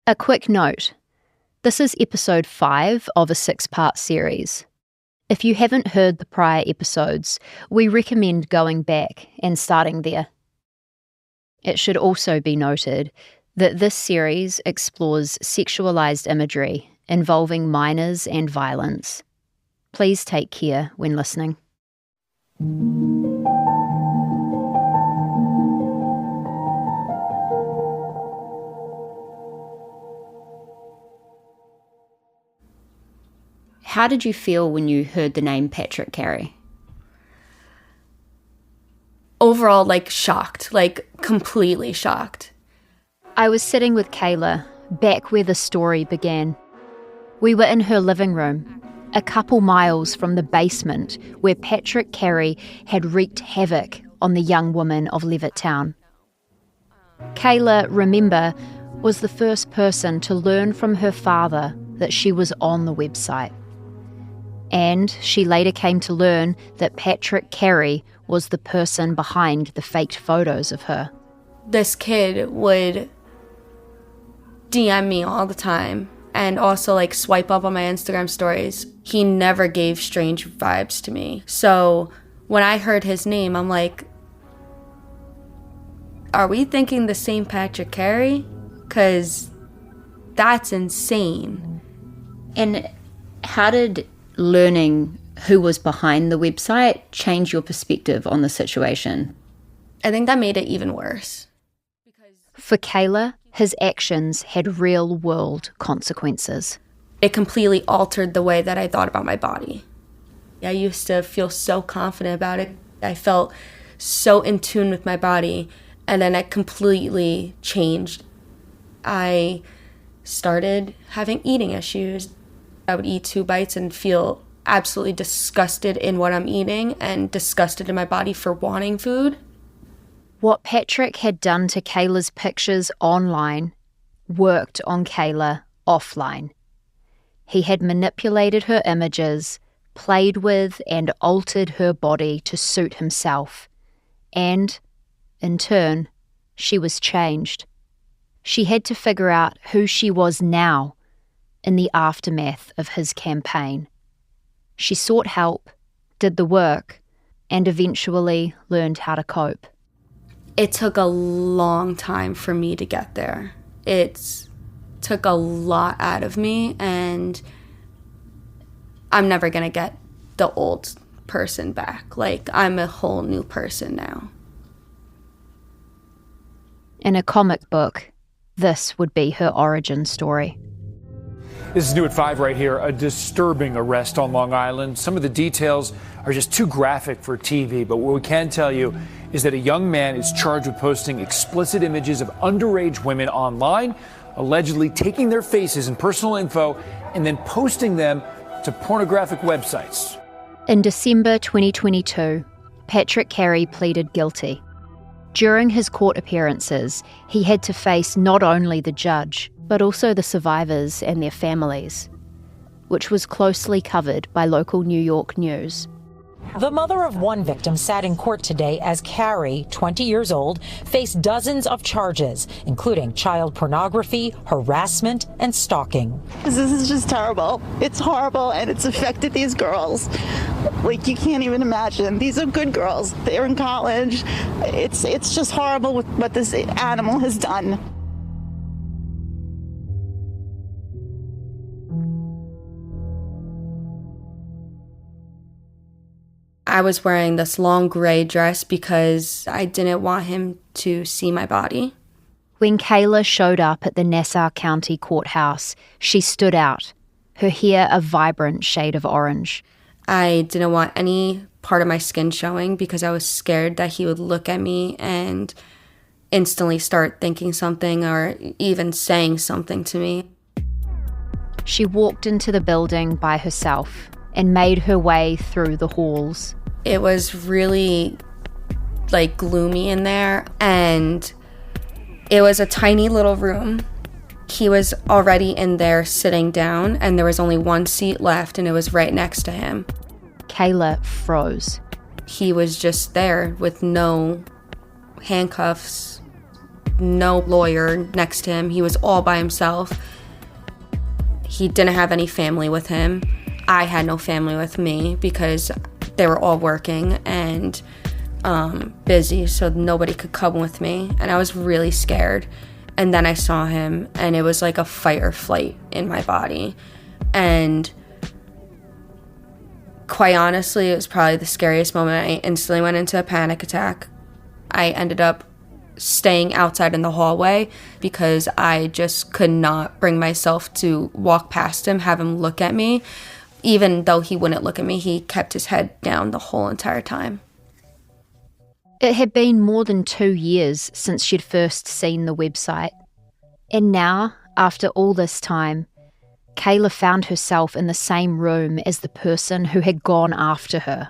A quick note. This is episode 5 of a 6-part series. If you haven't heard the prior episodes, we recommend going back and starting there. It should also be noted that this series explores sexualized imagery involving minors and violence. Please take care when listening. How did you feel when you heard the name Patrick Carey? Overall, shocked, completely shocked. I was sitting with Kayla, back where the story began. We were in her living room, a couple miles from the basement where Patrick Carey had wreaked havoc on the young woman of Levittown. Kayla, remember, was the first person to learn from her father that she was on the website. And she later came to learn that Patrick Carey was the person behind the faked photos of her. This kid would DM me all the time and also swipe up on my Instagram stories. He never gave strange vibes to me. So when I heard his name, I'm like, are we thinking the same Patrick Carey? Because that's insane. And how did learning who was behind the website change your perspective on the situation? I think that made it even worse. For Kayla, his actions had real-world consequences. It completely altered the way that I thought about my body. I used to feel so confident about it. I felt so in tune with my body, and then it completely changed. I started having eating issues. I would eat 2 bites and feel absolutely disgusted in what I'm eating and disgusted in my body for wanting food. What Patrick had done to Kayla's pictures online worked on Kayla offline. He had manipulated her images, played with and altered her body to suit himself. And, in turn, she was changed. She had to figure out who she was now in the aftermath of his campaign. She sought help, did the work, and eventually learned how to cope. It took a long time for me to get there. It took a lot out of me, and I'm never going to get the old person back. I'm a whole new person now. In a comic book, this would be her origin story. This is new at 5 right here. A disturbing arrest on Long Island. Some of the details are just too graphic for TV, but what we can tell you is that a young man is charged with posting explicit images of underage women online, allegedly taking their faces and personal info and then posting them to pornographic websites. In December 2022, Patrick Carey pleaded guilty. During his court appearances, he had to face not only the judge, but also the survivors and their families, which was closely covered by local New York news. The mother of one victim sat in court today as Carey, 20 years old, faced dozens of charges, including child pornography, harassment, and stalking. This is just terrible. It's horrible, and it's affected these girls. You can't even imagine. These are good girls. They're in college. It's just horrible what this animal has done. I was wearing this long gray dress because I didn't want him to see my body. When Kayla showed up at the Nassau County Courthouse, she stood out, her hair a vibrant shade of orange. I didn't want any part of my skin showing because I was scared that he would look at me and instantly start thinking something or even saying something to me. She walked into the building by herself and made her way through the halls. It was really gloomy in there, and it was a tiny little room. He was already in there sitting down, and there was only one seat left, and it was right next to him. Kayla froze. He was just there with no handcuffs, no lawyer next to him. He was all by himself. He didn't have any family with him. I had no family with me because they were all working and busy, so nobody could come with me. And I was really scared. And then I saw him, and it was like a fight or flight in my body. And quite honestly, it was probably the scariest moment. I instantly went into a panic attack. I ended up staying outside in the hallway because I just could not bring myself to walk past him, have him look at me. Even though he wouldn't look at me, he kept his head down the whole entire time. It had been more than 2 years since she'd first seen the website. And now, after all this time, Kayla found herself in the same room as the person who had gone after her.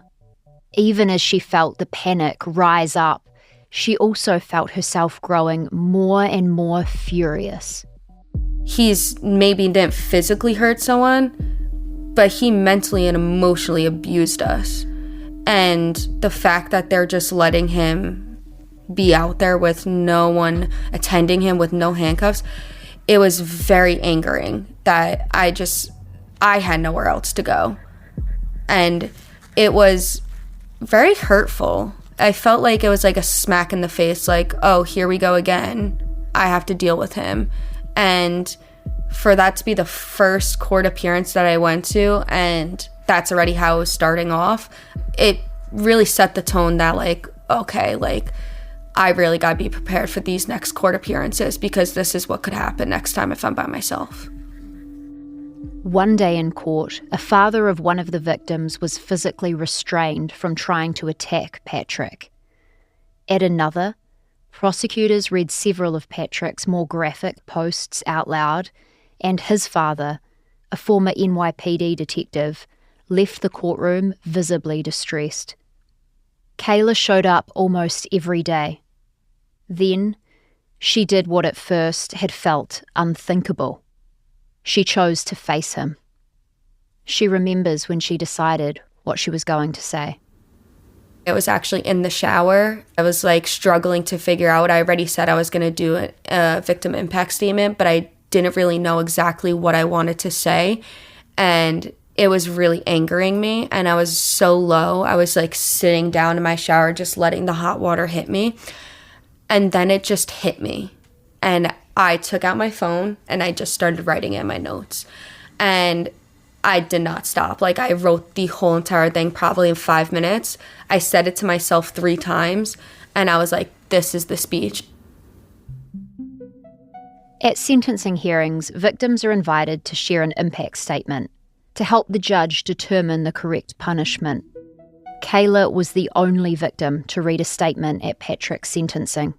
Even as she felt the panic rise up, she also felt herself growing more and more furious. He's maybe didn't physically hurt someone, but he mentally and emotionally abused us. And the fact that they're just letting him be out there with no one attending him, with no handcuffs, it was very angering that I had nowhere else to go. And it was very hurtful. I felt like it was like a smack in the face, like, oh, here we go again. I have to deal with him. And for that to be the first court appearance that I went to, and that's already how it was starting off, it really set the tone that, like, okay, like, I really got to be prepared for these next court appearances because this is what could happen next time if I'm by myself. One day in court, a father of one of the victims was physically restrained from trying to attack Patrick. At another, prosecutors read several of Patrick's more graphic posts out loud, and his father, a former NYPD detective, left the courtroom visibly distressed. Kayla showed up almost every day. Then, she did what at first had felt unthinkable. She chose to face him. She remembers when she decided what she was going to say. It was actually in the shower. I was like struggling to figure out. I already said I was going to do a victim impact statement, but I didn't really know exactly what I wanted to say. And it was really angering me. And I was so low. I was like sitting down in my shower, just letting the hot water hit me. And then it just hit me. And I took out my phone and I just started writing in my notes. And I did not stop. Like, I wrote the whole entire thing probably in 5 minutes. I said it to myself 3 times. And I was like, this is the speech. At sentencing hearings, victims are invited to share an impact statement to help the judge determine the correct punishment. Kayla was the only victim to read a statement at Patrick's sentencing.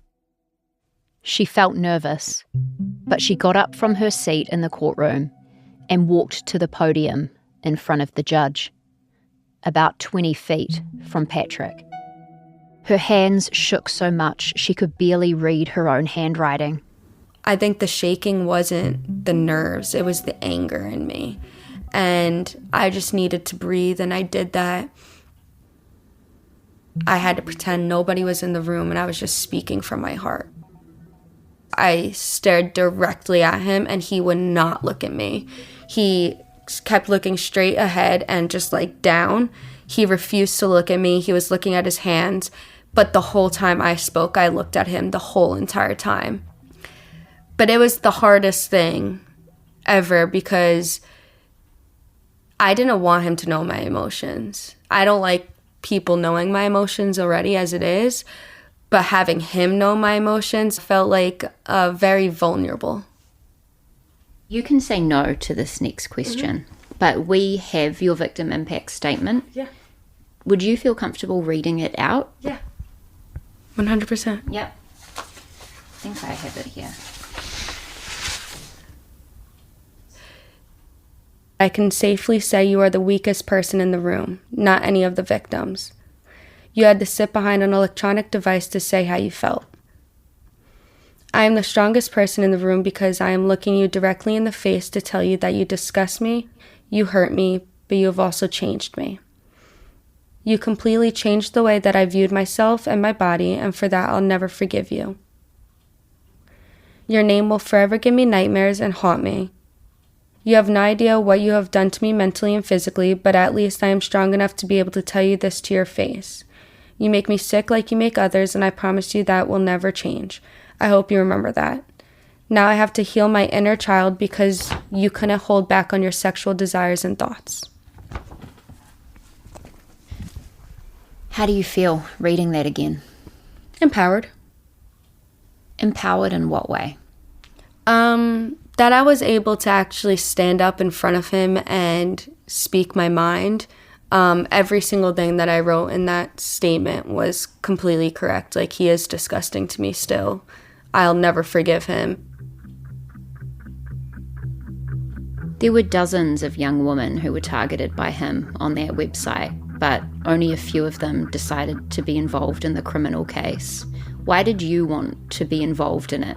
She felt nervous, but she got up from her seat in the courtroom and walked to the podium in front of the judge, about 20 feet from Patrick. Her hands shook so much she could barely read her own handwriting. I think the shaking wasn't the nerves, it was the anger in me. And I just needed to breathe, and I did that. I had to pretend nobody was in the room, and I was just speaking from my heart. I stared directly at him, and he would not look at me. He kept looking straight ahead and just like down. He refused to look at me. He was looking at his hands. But the whole time I spoke, I looked at him the whole entire time. But it was the hardest thing ever because I didn't want him to know my emotions. I don't like people knowing my emotions already as it is. But having him know my emotions felt like very vulnerable. You can say no to this next question, but we have your victim impact statement. Yeah. Would you feel comfortable reading it out? Yeah. 100%. Yep. I think I have it here. I can safely say you are the weakest person in the room, not any of the victims. You had to sit behind an electronic device to say how you felt. I am the strongest person in the room because I am looking you directly in the face to tell you that you disgust me, you hurt me, but you have also changed me. You completely changed the way that I viewed myself and my body, and for that I'll never forgive you. Your name will forever give me nightmares and haunt me. You have no idea what you have done to me mentally and physically, but at least I am strong enough to be able to tell you this to your face. You make me sick like you make others, and I promise you that will never change. I hope you remember that. Now I have to heal my inner child because you couldn't hold back on your sexual desires and thoughts. How do you feel reading that again? Empowered. Empowered in what way? That I was able to actually stand up in front of him and speak my mind. Every single thing that I wrote in that statement was completely correct. Like, he is disgusting to me still. I'll never forgive him. There were dozens of young women who were targeted by him on that website, but only a few of them decided to be involved in the criminal case. Why did you want to be involved in it?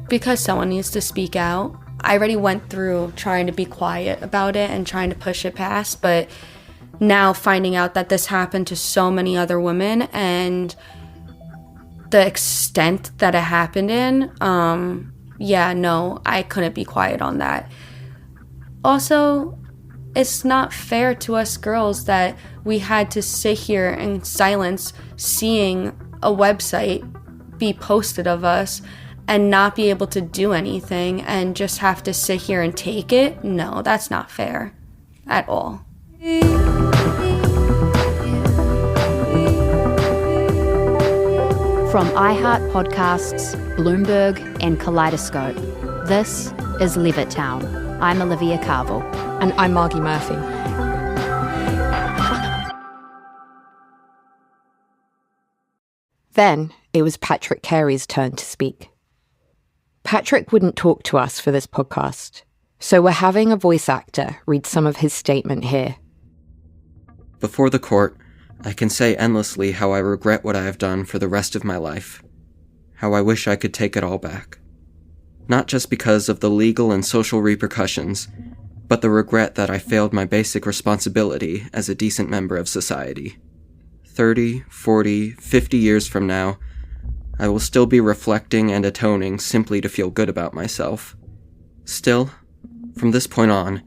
Because someone needs to speak out. I already went through trying to be quiet about it and trying to push it past, but now finding out that this happened to so many other women and the extent that it happened in, I couldn't be quiet on that. Also, it's not fair to us girls that we had to sit here in silence seeing a website be posted of us and not be able to do anything and just have to sit here and take it. No, that's not fair at all. From iHeart Podcasts, Bloomberg, and Kaleidoscope, this is Levittown. I'm Olivia Carville. And I'm Margi Murphy. Then it was Patrick Carey's turn to speak. Patrick wouldn't talk to us for this podcast, so we're having a voice actor read some of his statement here. Before the court, I can say endlessly how I regret what I have done for the rest of my life, how I wish I could take it all back. Not just because of the legal and social repercussions, but the regret that I failed my basic responsibility as a decent member of society. 30, 40, 50 years from now, I will still be reflecting and atoning simply to feel good about myself. Still, from this point on,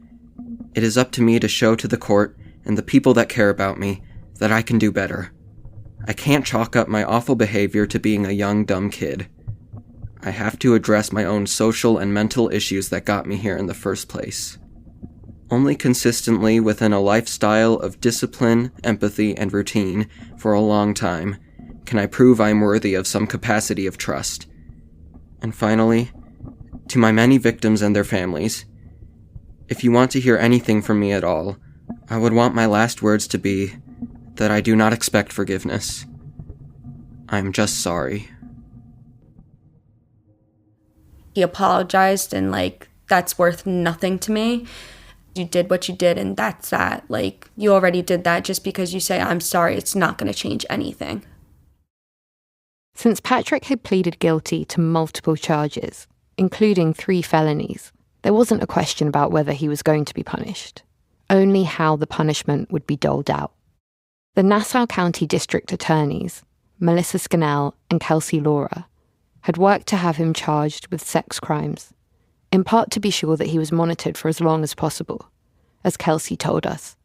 it is up to me to show to the court and the people that care about me that I can do better. I can't chalk up my awful behavior to being a young, dumb kid. I have to address my own social and mental issues that got me here in the first place. Only consistently within a lifestyle of discipline, empathy, and routine for a long time can I prove I'm worthy of some capacity of trust. And finally, to my many victims and their families, if you want to hear anything from me at all, I would want my last words to be that I do not expect forgiveness. I'm just sorry. He apologized and, that's worth nothing to me. You did what you did and that's that. You already did that. Just because you say, I'm sorry, it's not going to change anything. Since Patrick had pleaded guilty to multiple charges, including 3 felonies, there wasn't a question about whether he was going to be punished, only how the punishment would be doled out. The Nassau County District Attorneys, Melissa Scannell and Kelsey Laura, had worked to have him charged with sex crimes, in part to be sure that he was monitored for as long as possible, as Kelsey told us.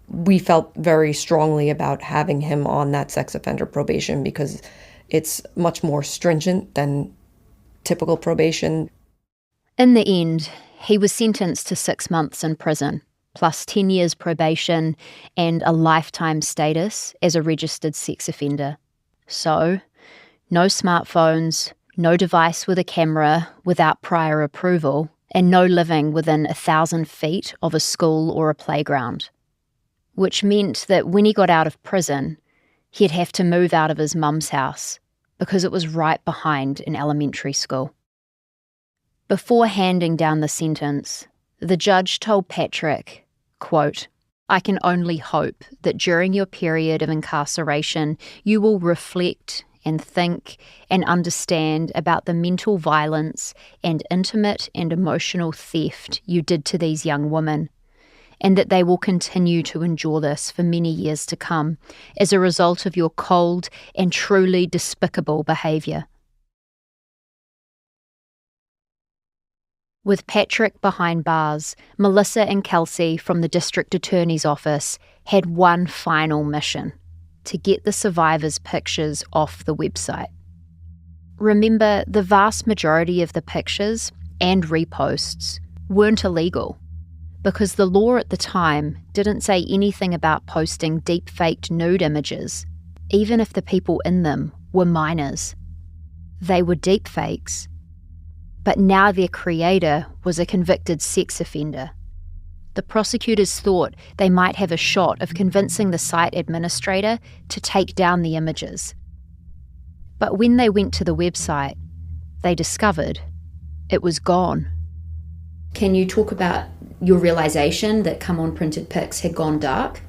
We felt very strongly about having him on that sex offender probation because it's much more stringent than typical probation. In the end, he was sentenced to 6 months in prison, plus 10 years probation and a lifetime status as a registered sex offender. So, no smartphones, no device with a camera without prior approval, and no living within 1,000 feet of a school or a playground. Which meant that when he got out of prison, he'd have to move out of his mum's house because it was right behind an elementary school. Before handing down the sentence, the judge told Patrick, quote, "I can only hope that during your period of incarceration you will reflect and think and understand about the mental violence and intimate and emotional theft you did to these young women, and that they will continue to endure this for many years to come as a result of your cold and truly despicable behaviour." With Patrick behind bars, Melissa and Kelsey from the district attorney's office had one final mission: to get the survivors' pictures off the website. Remember, the vast majority of the pictures and reposts weren't illegal, because the law at the time didn't say anything about posting deep-faked nude images, even if the people in them were minors. They were deepfakes, but now their creator was a convicted sex offender. The prosecutors thought they might have a shot of convincing the site administrator to take down the images. But when they went to the website, they discovered it was gone. Can you talk about your realization that Come On Printed Pics had gone dark?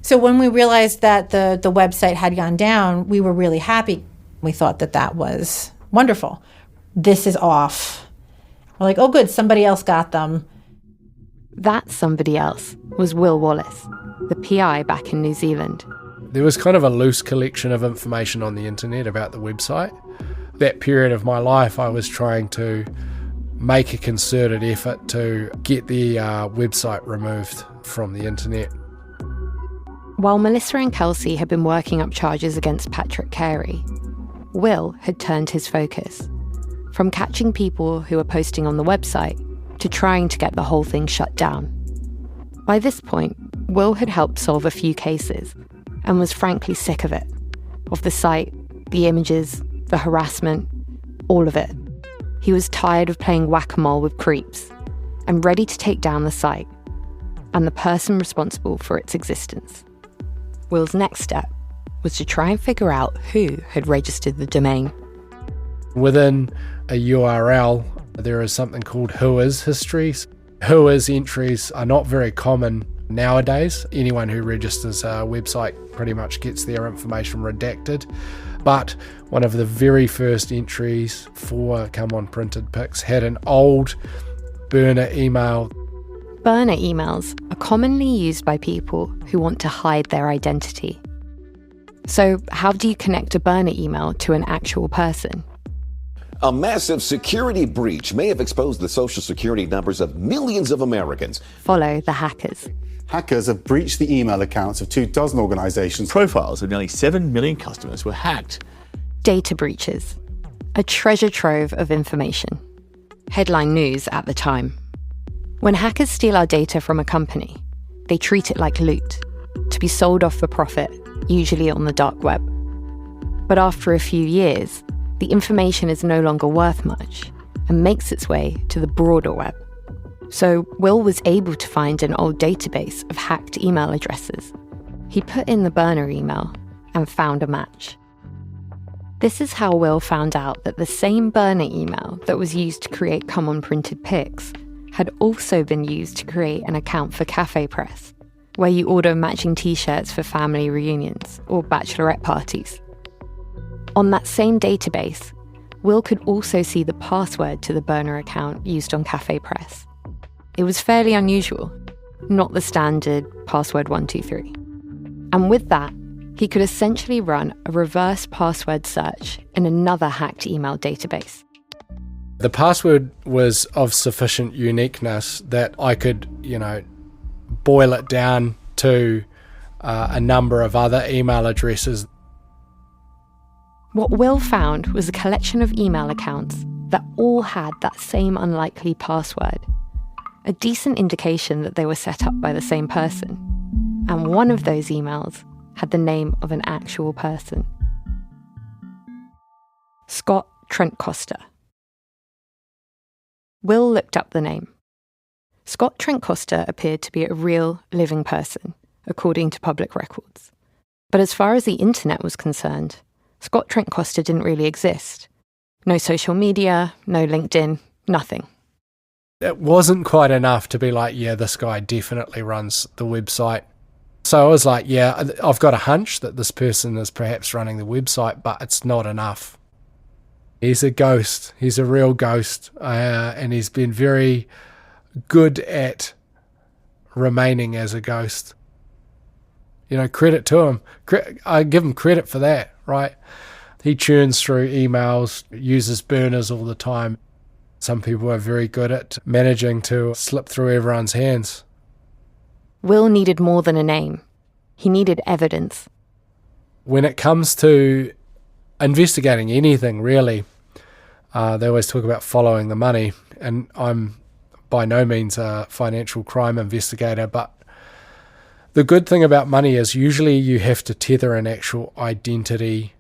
So when we realized that the website had gone down, we were really happy. We thought that was wonderful. This is off. We're like, oh good, somebody else got them. That somebody else was Will Wallace, the PI back in New Zealand. There was kind of a loose collection of information on the internet about the website. That period of my life, I was trying to make a concerted effort to get the website removed from the internet. While Melissa and Kelsey had been working up charges against Patrick Carey, Will had turned his focus from catching people who were posting on the website to trying to get the whole thing shut down. By this point, Will had helped solve a few cases and was frankly sick of it, of the site, the images, the harassment, all of it. He was tired of playing whack-a-mole with creeps and ready to take down the site and the person responsible for its existence. Will's next step was to try and figure out who had registered the domain. Within a URL, there is something called whois histories. Whois entries are not very common nowadays. Anyone who registers a website pretty much gets their information redacted. But one of the very first entries for Come On Printed Pics had an old burner email. Burner emails are commonly used by people who want to hide their identity. So how do you connect a burner email to an actual person? A massive security breach may have exposed the social security numbers of millions of Americans. Follow the hackers. Hackers have breached the email accounts of 24 organizations. Profiles of nearly 7 million customers were hacked. Data breaches. A treasure trove of information. Headline news at the time. When hackers steal our data from a company, they treat it like loot, to be sold off for profit, usually on the dark web. But after a few years, the information is no longer worth much and makes its way to the broader web. So Will was able to find an old database of hacked email addresses. He put in the burner email and found a match. This is how Will found out that the same burner email that was used to create Come On Printed Pics had also been used to create an account for Cafe Press, where you order matching t-shirts for family reunions or bachelorette parties. On that same database, Will could also see the password to the burner account used on Cafe Press. It was fairly unusual, not the standard password 123. And with that, he could essentially run a reverse password search in another hacked email database. The password was of sufficient uniqueness that I could, boil it down to a number of other email addresses. What Will found was a collection of email accounts that all had that same unlikely password, a decent indication that they were set up by the same person. And one of those emails had the name of an actual person. Scott Trent Costa. Will looked up the name. Scott Trent Costa appeared to be a real, living person, according to public records. But as far as the internet was concerned, Scott Trent Costa didn't really exist. No social media, no LinkedIn, nothing. It wasn't quite enough to be like, yeah, this guy definitely runs the website. So I was like, yeah, I've got a hunch that this person is perhaps running the website, but it's not enough. He's a ghost. He's a real ghost. And he's been very good at remaining as a ghost. Credit to him. I give him credit for that, right? He churns through emails, uses burners all the time. Some people are very good at managing to slip through everyone's hands. Will needed more than a name. He needed evidence. When it comes to investigating anything, really, they always talk about following the money, and I'm by no means a financial crime investigator, but the good thing about money is usually you have to tether an actual identity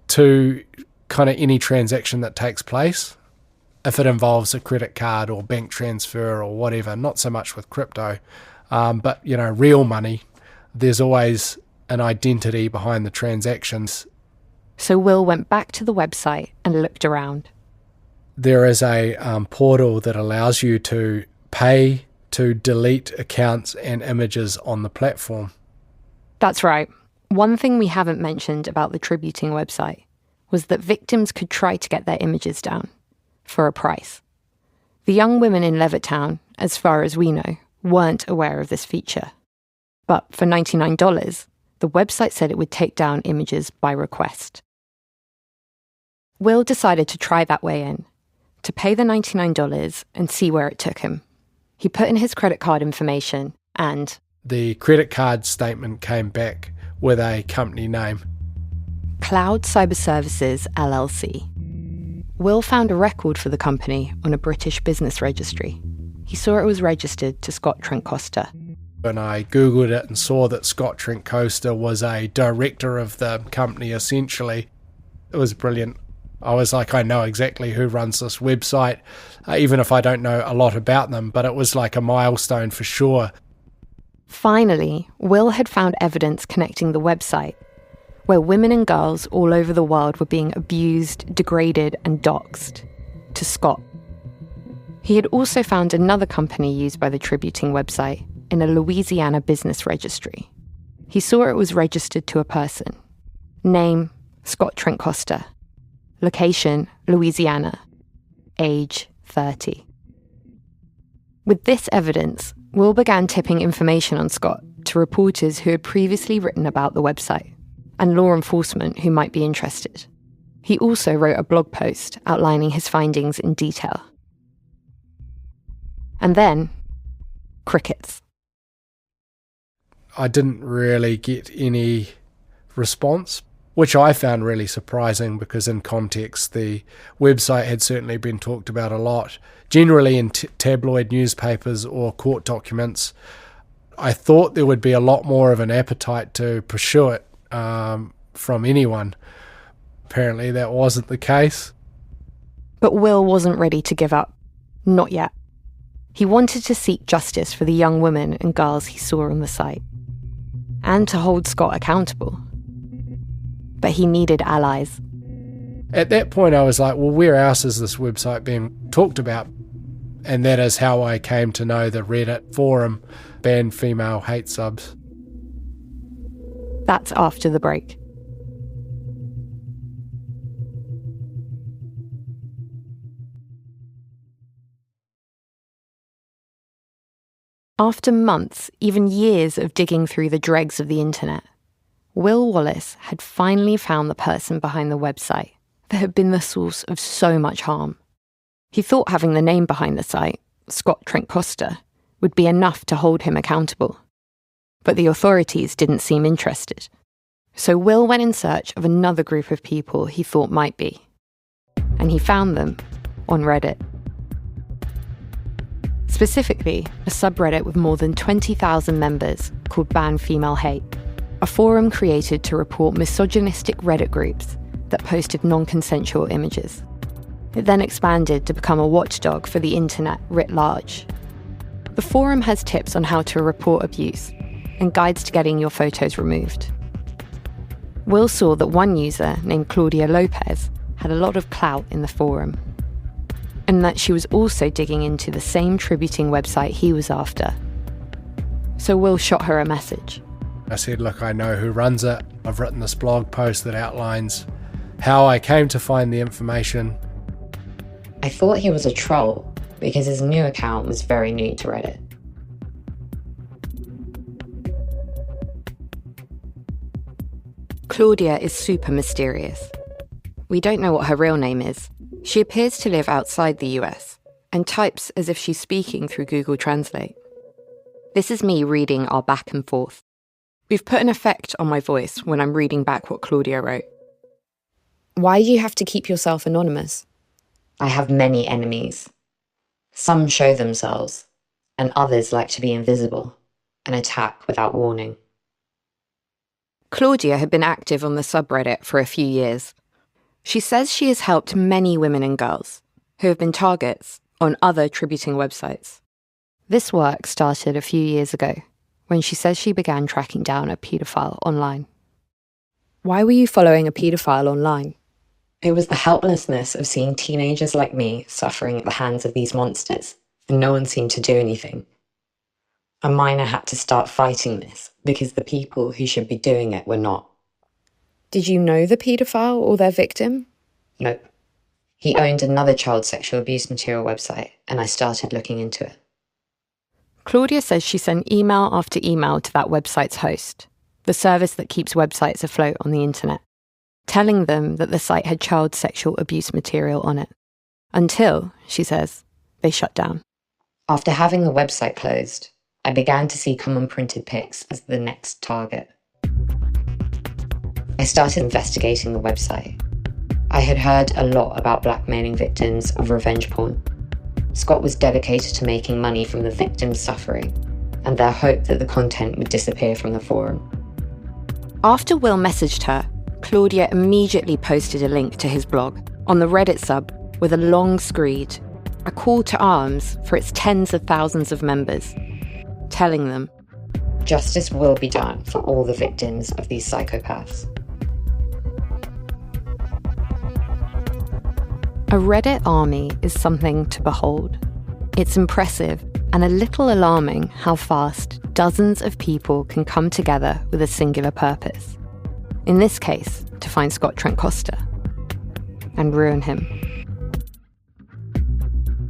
to kind of any transaction that takes place. If it involves a credit card or bank transfer or whatever, not so much with crypto, but real money, there's always an identity behind the transactions. So Will went back to the website and looked around. There is a portal that allows you to pay to delete accounts and images on the platform. That's right. One thing we haven't mentioned about the tributing website was that victims could try to get their images down for a price. The young women in Levittown, as far as we know, weren't aware of this feature. But for $99, the website said it would take down images by request. Will decided to try that way in, to pay the $99 and see where it took him. He put in his credit card information and... the credit card statement came back with a company name. Cloud Cyber Services, LLC. Will found a record for the company on a British business registry. He saw it was registered to Scott Trent-Costa. When I Googled it and saw that Scott Trent-Costa was a director of the company, essentially, it was brilliant. I was like, I know exactly who runs this website, even if I don't know a lot about them, but it was like a milestone for sure. Finally, Will had found evidence connecting the website, where women and girls all over the world were being abused, degraded, and doxxed, to Scott. He had also found another company used by the tributing website in a Louisiana business registry. He saw it was registered to a person. Name, Scott Trent-Costa. Location, Louisiana. Age, 30. With this evidence, Will began tipping information on Scott to reporters who had previously written about the website, and law enforcement who might be interested. He also wrote a blog post outlining his findings in detail. And then, crickets. I didn't really get any response, which I found really surprising because in context the website had certainly been talked about a lot, generally in tabloid newspapers or court documents. I thought there would be a lot more of an appetite to pursue it from anyone. Apparently that wasn't the case. But Will wasn't ready to give up. Not yet. He wanted to seek justice for the young women and girls he saw on the site, and to hold Scott accountable. But he needed allies. At that point I was like, well, where else is this website being talked about? And that is how I came to know the Reddit forum, Ban Female Hate Subs. That's after the break. After months, even years of digging through the dregs of the internet, Will Wallace had finally found the person behind the website that had been the source of so much harm. He thought having the name behind the site, Scott Trent-Costa, would be enough to hold him accountable. But the authorities didn't seem interested. So Will went in search of another group of people he thought might be. And he found them on Reddit. Specifically, a subreddit with more than 20,000 members called Ban Female Hate, a forum created to report misogynistic Reddit groups that posted non-consensual images. It then expanded to become a watchdog for the internet writ large. The forum has tips on how to report abuse and guides to getting your photos removed. Will saw that one user named Claudia Lopez had a lot of clout in the forum, and that she was also digging into the same tributing website he was after. So Will shot her a message. I said, look, I know who runs it. I've written this blog post that outlines how I came to find the information. I thought he was a troll because his new account was very new to Reddit. Claudia is super mysterious. We don't know what her real name is. She appears to live outside the US, and types as if she's speaking through Google Translate. This is me reading our back and forth. We've put an effect on my voice when I'm reading back what Claudia wrote. Why do you have to keep yourself anonymous? I have many enemies. Some show themselves, and others like to be invisible and attack without warning. Claudia had been active on the subreddit for a few years. She says she has helped many women and girls who have been targets on other tributing websites. This work started a few years ago when she says she began tracking down a paedophile online. Why were you following a paedophile online? It was the helplessness of seeing teenagers like me suffering at the hands of these monsters, and no one seemed to do anything. A minor had to start fighting this because the people who should be doing it were not. Did you know the paedophile or their victim? Nope. He owned another child sexual abuse material website, and I started looking into it. Claudia says she sent email after email to that website's host, the service that keeps websites afloat on the internet, telling them that the site had child sexual abuse material on it. Until, she says, they shut down. After having the website closed, I began to see common printed pics as the next target. I started investigating the website. I had heard a lot about blackmailing victims of revenge porn. Scott was dedicated to making money from the victims' suffering, and their hope that the content would disappear from the forum. After Will messaged her, Claudia immediately posted a link to his blog on the Reddit sub with a long screed, a call to arms for its tens of thousands of members, telling them, justice will be done for all the victims of these psychopaths. A Reddit army is something to behold. It's impressive and a little alarming how fast dozens of people can come together with a singular purpose. In this case, to find Scott Trent Costa and ruin him.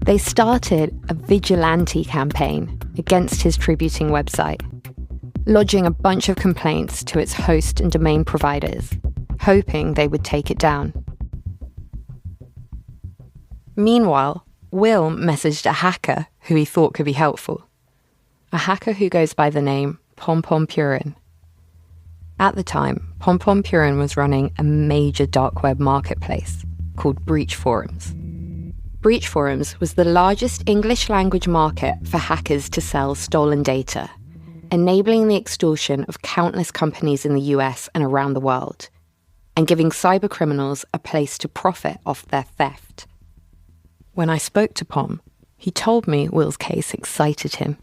They started a vigilante campaign against his tributing website, lodging a bunch of complaints to its host and domain providers, hoping they would take it down. Meanwhile, Will messaged a hacker who he thought could be helpful. A hacker who goes by the name Pom Pom Purin. At the time, Pom Pom Purin was running a major dark web marketplace called Breach Forums. Breach Forums was the largest English language market for hackers to sell stolen data, enabling the extortion of countless companies in the US and around the world, and giving cybercriminals a place to profit off their theft. When I spoke to Pom, he told me Will's case excited him.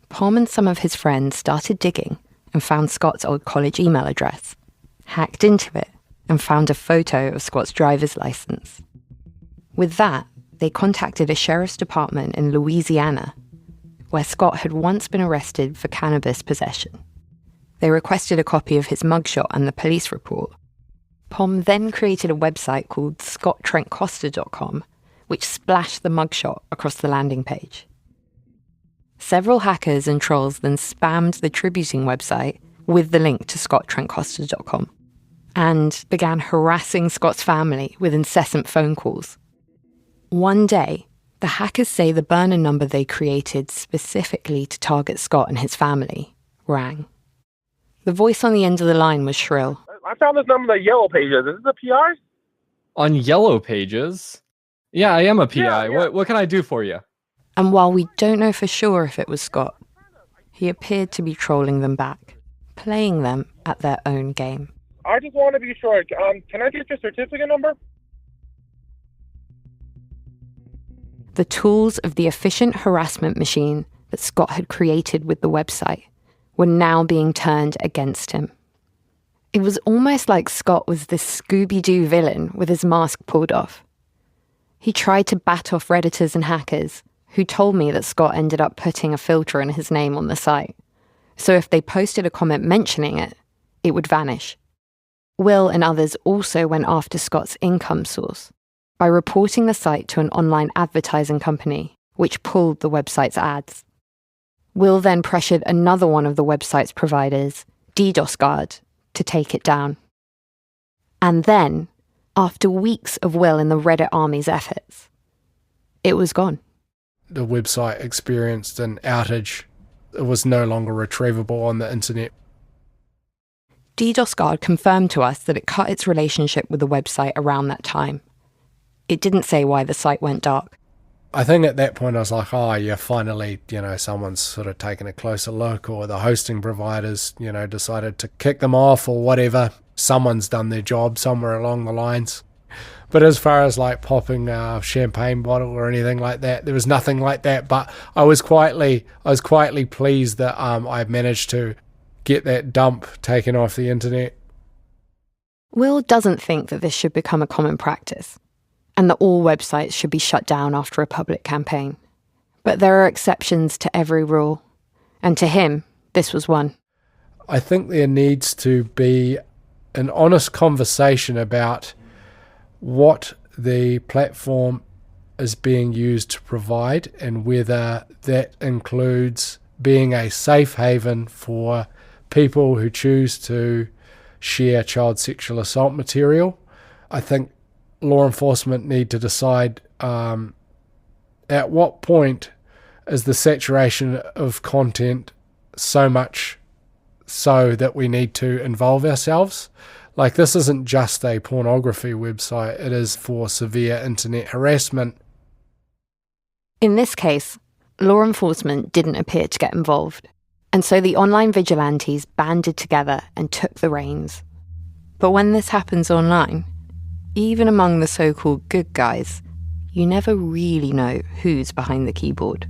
Pom and some of his friends started digging and found Scott's old college email address, hacked into it, and found a photo of Scott's driver's license. With that, they contacted a sheriff's department in Louisiana, where Scott had once been arrested for cannabis possession. They requested a copy of his mugshot and the police report. Pom then created a website called scotttrentcosta.com, which splashed the mugshot across the landing page. Several hackers and trolls then spammed the tributing website with the link to scotttrentcosta.com and began harassing Scott's family with incessant phone calls. One day, the hackers say the burner number they created specifically to target Scott and his family rang. The voice on the end of the line was shrill. I found this number in the Yellow Pages. Is this a PI? On Yellow Pages? Yeah, I am a PI. Yeah. What can I do for you? And while we don't know for sure if it was Scott, he appeared to be trolling them back, playing them at their own game. I just want to be sure. Can I get your certificate number? The tools of the efficient harassment machine that Scott had created with the website were now being turned against him. It was almost like Scott was this Scooby-Doo villain with his mask pulled off. He tried to bat off Redditors and hackers who told me that Scott ended up putting a filter in his name on the site. So if they posted a comment mentioning it, it would vanish. Will and others also went after Scott's income source by reporting the site to an online advertising company, which pulled the website's ads. Will then pressured another one of the website's providers, DDoS Guard, to take it down. And then, after weeks of Will and the Reddit army's efforts, it was gone. the website experienced an outage. It was no longer retrievable on the internet. DDoS Guard confirmed to us that it cut its relationship with the website around that time. It didn't say why the site went dark. I think at that point I was like, oh yeah, finally, someone's sort of taken a closer look, or the hosting providers, decided to kick them off or whatever. Someone's done their job somewhere along the lines. But as far as like popping a champagne bottle or anything like that, there was nothing like that. But I was quietly pleased that I managed to get that dump taken off the internet. Will doesn't think that this should become a common practice, and that all websites should be shut down after a public campaign. But there are exceptions to every rule, and to him, this was one. I think there needs to be an honest conversation about what the platform is being used to provide, and whether that includes being a safe haven for people who choose to share child sexual assault material. I think law enforcement need to decide at what point is the saturation of content so much so that we need to involve ourselves. Like, this isn't just a pornography website, it is for severe internet harassment. In this case, law enforcement didn't appear to get involved, and so the online vigilantes banded together and took the reins. But when this happens online, even among the so-called good guys, you never really know who's behind the keyboard.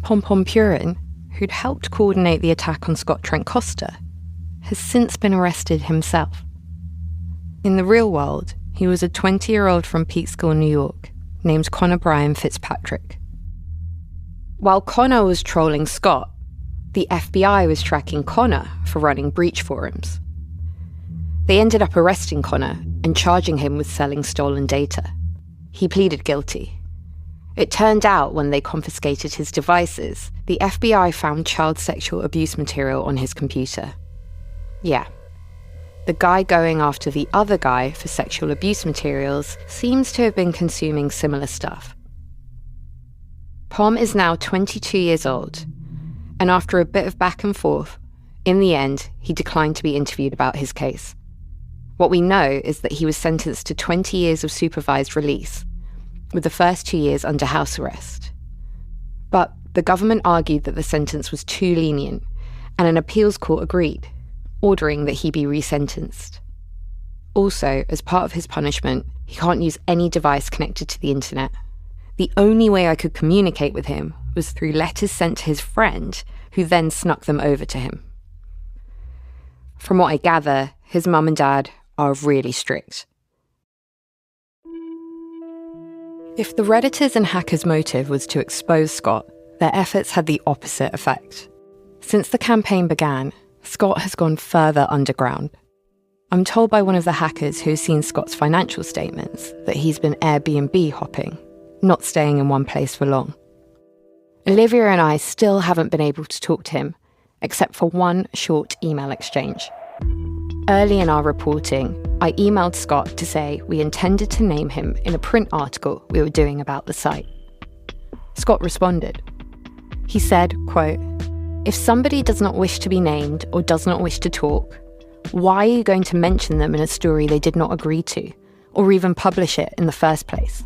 Pom Pom Purin, who'd helped coordinate the attack on Scott Trent Costa, has since been arrested himself. In the real world, he was a 20-year-old from Peekskill, New York, named Connor Brian Fitzpatrick. While Connor was trolling Scott, the FBI was tracking Connor for running breach forums. They ended up arresting Connor and charging him with selling stolen data. He pleaded guilty. It turned out when they confiscated his devices, the FBI found child sexual abuse material on his computer. Yeah. The guy going after the other guy for sexual abuse materials seems to have been consuming similar stuff. Pom is now 22 years old, and after a bit of back and forth, in the end, he declined to be interviewed about his case. What we know is that he was sentenced to 20 years of supervised release, with the first 2 years under house arrest. But the government argued that the sentence was too lenient, and an appeals court agreed, ordering that he be resentenced. Also, as part of his punishment, he can't use any device connected to the internet. The only way I could communicate with him was through letters sent to his friend, who then snuck them over to him. From what I gather, his mum and dad are really strict. If the Redditors and hackers' motive was to expose Scott, their efforts had the opposite effect. Since the campaign began, Scott has gone further underground. I'm told by one of the hackers who's seen Scott's financial statements that he's been Airbnb hopping, not staying in one place for long. Olivia and I still haven't been able to talk to him, except for one short email exchange. Early in our reporting, I emailed Scott to say we intended to name him in a print article we were doing about the site. Scott responded. He said, quote, "If somebody does not wish to be named or does not wish to talk, why are you going to mention them in a story they did not agree to, or even publish it in the first place?"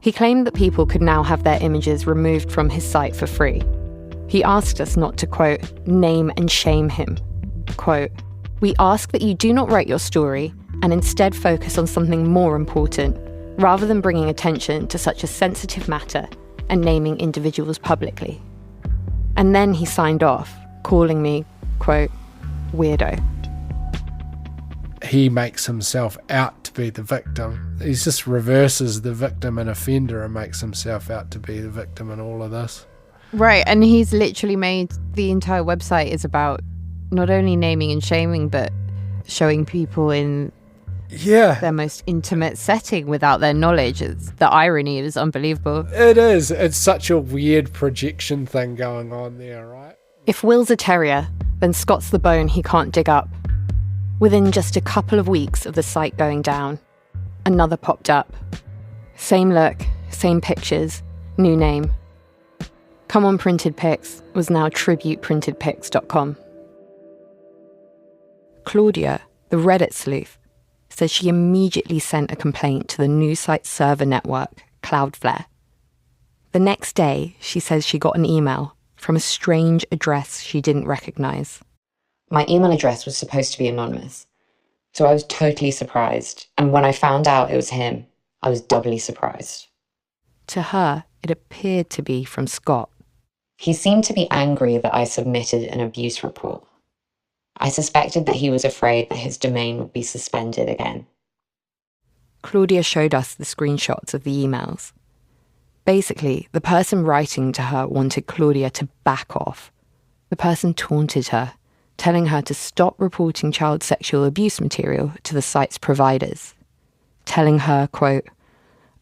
He claimed that people could now have their images removed from his site for free. He asked us not to, quote, "name and shame him." Quote, "We ask that you do not write your story and instead focus on something more important, rather than bringing attention to such a sensitive matter and naming individuals publicly." And then he signed off, calling me, quote, "weirdo." He makes himself out to be the victim. He just reverses the victim and offender and makes himself out to be the victim in all of this. Right, and he's literally made the entire website is about not only naming and shaming, but showing people in their most intimate setting without their knowledge. The irony is unbelievable. It is. It's such a weird projection thing going on there, right? If Will's a terrier, then Scott's the bone he can't dig up. Within just a couple of weeks of the site going down, another popped up. Same look, same pictures, new name. Come On Printed Pics was now tributeprintedpics.com. Claudia, the Reddit sleuth, says she immediately sent a complaint to the news site server network, Cloudflare. The next day, she says she got an email from a strange address she didn't recognize. My email address was supposed to be anonymous, so I was totally surprised. And when I found out it was him, I was doubly surprised. To her, it appeared to be from Scott. He seemed to be angry that I submitted an abuse report. I suspected that he was afraid that his domain would be suspended again. Claudia showed us the screenshots of the emails. Basically, the person writing to her wanted Claudia to back off. The person taunted her, telling her to stop reporting child sexual abuse material to the site's providers. Telling her, quote,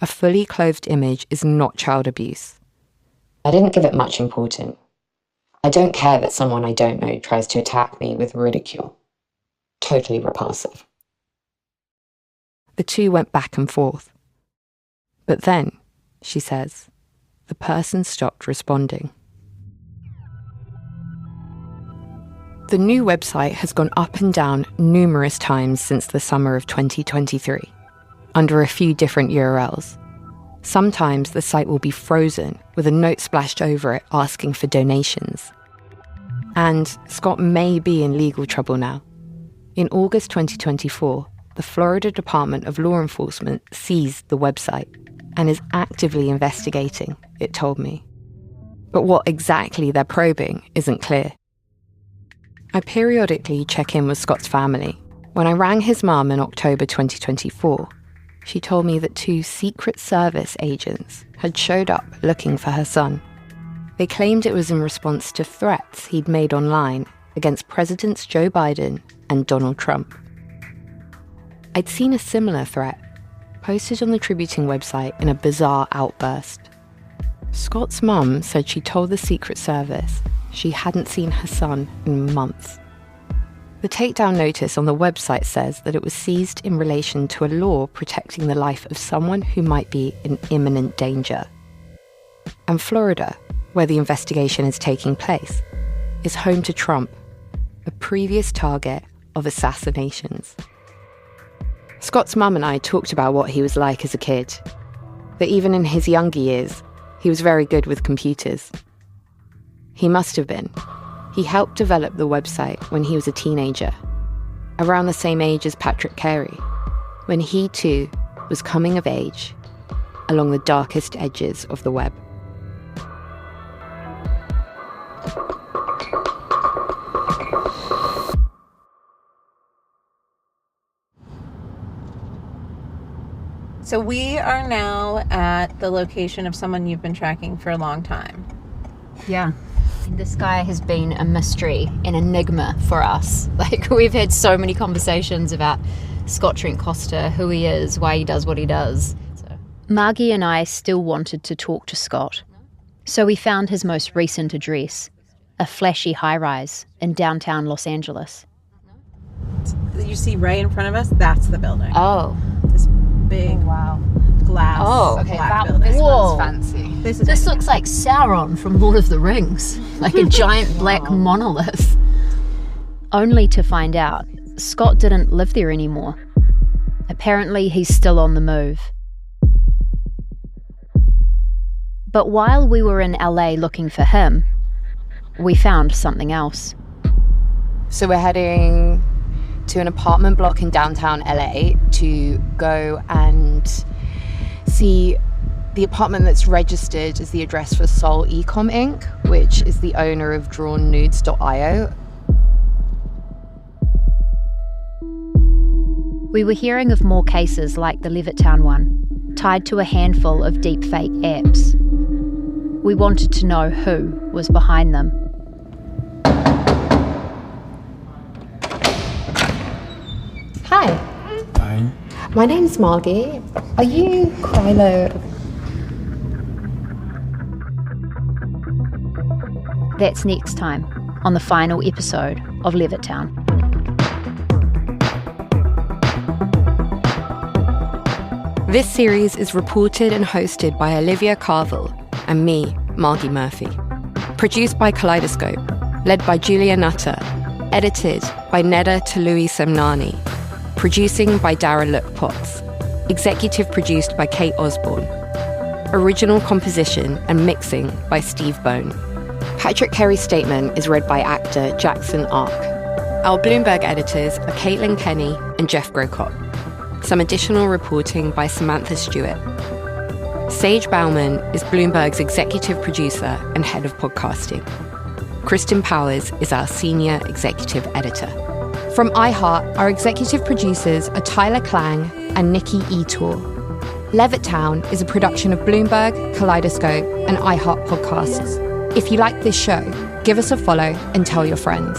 "A fully clothed image is not child abuse." I didn't give it much importance. I don't care that someone I don't know tries to attack me with ridicule. Totally repulsive. The two went back and forth. But then, she says, the person stopped responding. The new website has gone up and down numerous times since the summer of 2023, under a few different URLs. Sometimes the site will be frozen with a note splashed over it asking for donations. And Scott may be in legal trouble now. In August 2024, the Florida Department of Law Enforcement seized the website and is actively investigating, it told me. But what exactly they're probing isn't clear. I periodically check in with Scott's family. When I rang his mum in October 2024, she told me that 2 Secret Service agents had showed up looking for her son. They claimed it was in response to threats he'd made online against Presidents Joe Biden and Donald Trump. I'd seen a similar threat posted on the Tributing website in a bizarre outburst. Scott's mum said she told the Secret Service she hadn't seen her son in months. The takedown notice on the website says that it was seized in relation to a law protecting the life of someone who might be in imminent danger. And Florida, where the investigation is taking place, is home to Trump, a previous target of assassinations. Scott's mum and I talked about what he was like as a kid, that even in his younger years, he was very good with computers. He must have been. He helped develop the website when he was a teenager, around the same age as Patrick Carey, when he too was coming of age along the darkest edges of the web. So we are now at the location of someone you've been tracking for a long time. Yeah. This guy has been a mystery, an enigma for us. Like, we've had so many conversations about Scott Trent Costa, who he is, why he does what he does. Margi and I still wanted to talk to Scott. So we found his most recent address, a flashy high-rise in downtown Los Angeles. You see right in front of us, that's the building. Oh. This big glass. Oh, okay, black building. This one's fancy. This looks like Sauron from Lord of the Rings, like a giant black monolith. Only to find out, Scott didn't live there anymore. Apparently, he's still on the move. But while we were in LA looking for him, we found something else. So we're heading to an apartment block in downtown LA to go and see the apartment that's registered as the address for Soul Ecom Inc., which is the owner of DrawnNudes.io. We were hearing of more cases like the Levittown one, tied to a handful of deepfake apps. We wanted to know who was behind them. Hi. Hi. My name's Margi. Are you Kayla? That's next time on the final episode of Levittown. This series is reported and hosted by Olivia Carville and me, Margi Murphy. Produced by Kaleidoscope, led by Julia Nutter, edited by Neda Tului Semnani, producing by Dara Look-Potts, executive produced by Kate Osborne, original composition and mixing by Steve Bone. Patrick Carey's statement is read by actor Jackson Ark. Our Bloomberg editors are Caitlin Kenny and Jeff Grocott. Some additional reporting by Samantha Stewart. Sage Bauman is Bloomberg's executive producer and head of podcasting. Kristen Powers is our senior executive editor. From iHeart, our executive producers are Tyler Klang and Nikki Etor. Levittown is a production of Bloomberg, Kaleidoscope, and iHeart podcasts. If you like this show, give us a follow and tell your friends.